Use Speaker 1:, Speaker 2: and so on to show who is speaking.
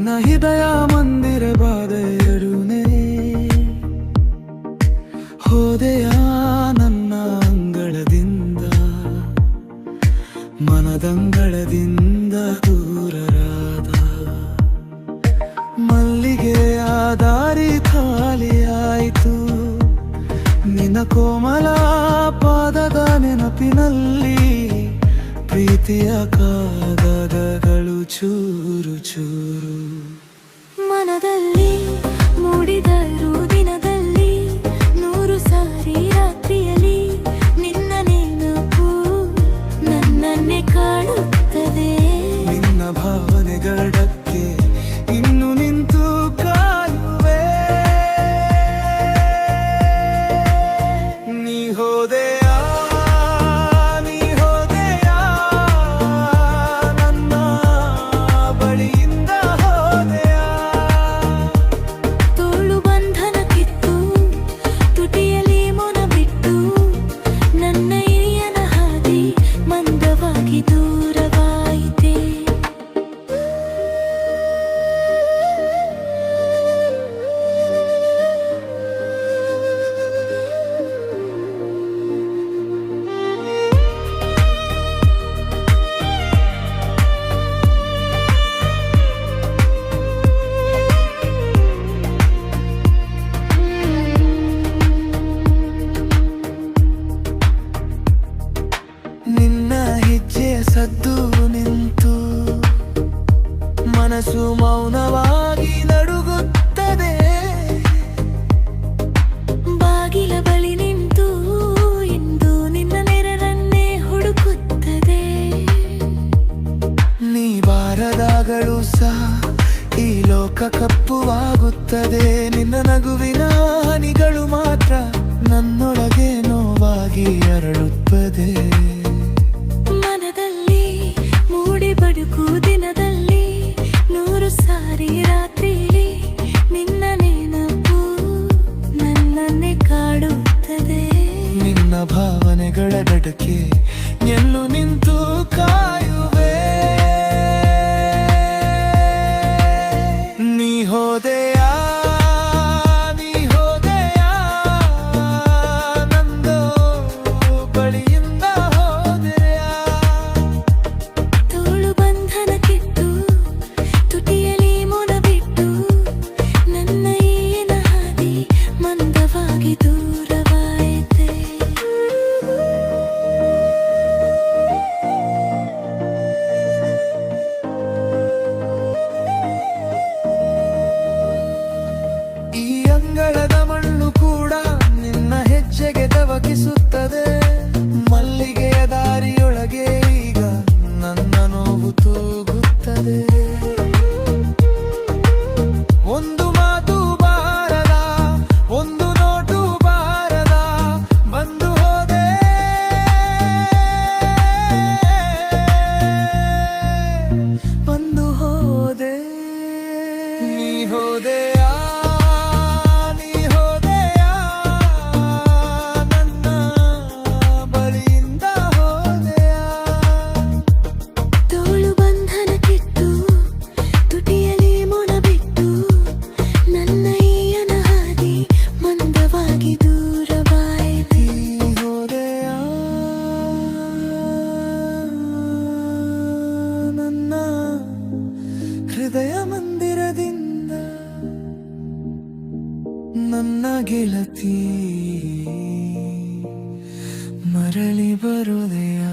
Speaker 1: ನಿನ್ನ ಹೃದಯ ಮಂದಿರ ಬಾದೆಯರುನೇ ಹೋದೆಯ ನನ್ನ ಅಂಗಳದಿಂದ ಮನದಂಗಳದಿಂದ ದೂರರಾದ ಮಲ್ಲಿಗೆಯ ದಾರಿ ಖಾಲಿಯಾಯಿತು ನಿನ್ನ ಕೋಮಲ ಪಾದದ ನೆನಪಿನಲ್ಲಿ ಪ್ರೀತಿಯ ಕಾಗದಗಳು ಚೂರು ಚೂರು
Speaker 2: ಮನದಲ್ಲಿ ಮೂಡಿದರು ದಿನದಲ್ಲಿ 100 ಸಾರಿ ರಾತ್ರಿಯಲ್ಲಿ ನಿನ್ನ ನೆನಪು ನನ್ನನ್ನೇ ಕಾಡುತ್ತದೆ
Speaker 1: ನಿನ್ನ ಭಾವನೆಗಳಕ್ಕೆ ಇನ್ನು ನಿಂತು ಕಾಯುವೆ ನೀ ಹೋದೆಯ ಸದ್ದು ನಿಂತು ಮನಸ್ಸು ಮೌನವಾಗಿ ನಡುಗುತ್ತದೆ
Speaker 2: ಬಾಗಿಲ ಬಳಿ ನಿಂತು ಇಂದು ನಿನ್ನ ನೆರಳನ್ನೇ ಹುಡುಕುತ್ತದೆ
Speaker 1: ನೀ ಬಾರದಾಗಳು ಸಹ ಈ ಲೋಕ ಕಪ್ಪುವಾಗುತ್ತದೆ ನಿನ್ನ ನಗುವಿನ ಹನಿಗಳು ಮಾತ್ರ ನನ್ನೊಳಗೆ ನೋವಾಗಿ ಅರಳುತ್ತದೆ
Speaker 2: ಬದುಕು ದಿನದಲ್ಲಿ 100 ಸಾರಿ ರಾತ್ರಿಯಲ್ಲಿ ನಿನ್ನ ನೆನಪು ನನ್ನನ್ನೇ ಕಾಡುತ್ತದೆ
Speaker 1: ನಿನ್ನ ಭಾವನೆಗಳ ನಡುಕೆ ಎಲ್ಲೂ ನಿಂತು ಕಾಯುವೆ ನೀ ಹೋದೆಯ ಅಂಗಳದ ಮಣ್ಣು ಕೂಡ ನಿನ್ನ ಹೆಜ್ಜೆಗೆ ತವಕಿಸುತ್ತದೆ ಮಲ್ಲಿಗೆಯ ದಾರಿಯೊಳಗೆ ಈಗ ನನ್ನ ನೋವು ತೂಗುತ್ತದೆ ಒಂದು ಮಾತು ಬಾರದ ಒಂದು ನೋಟು ಬಾರದ ಬಂದು ಹೋದೆ ಬಂದು ಹೋದೆ ನೀ ಹೋದೆಯ ಹೃದಯ ಮಂದಿರದಿಂದ ನನ್ನ ಗೆಳತಿ ಮರಳಿ ಬರುದೆಯಾ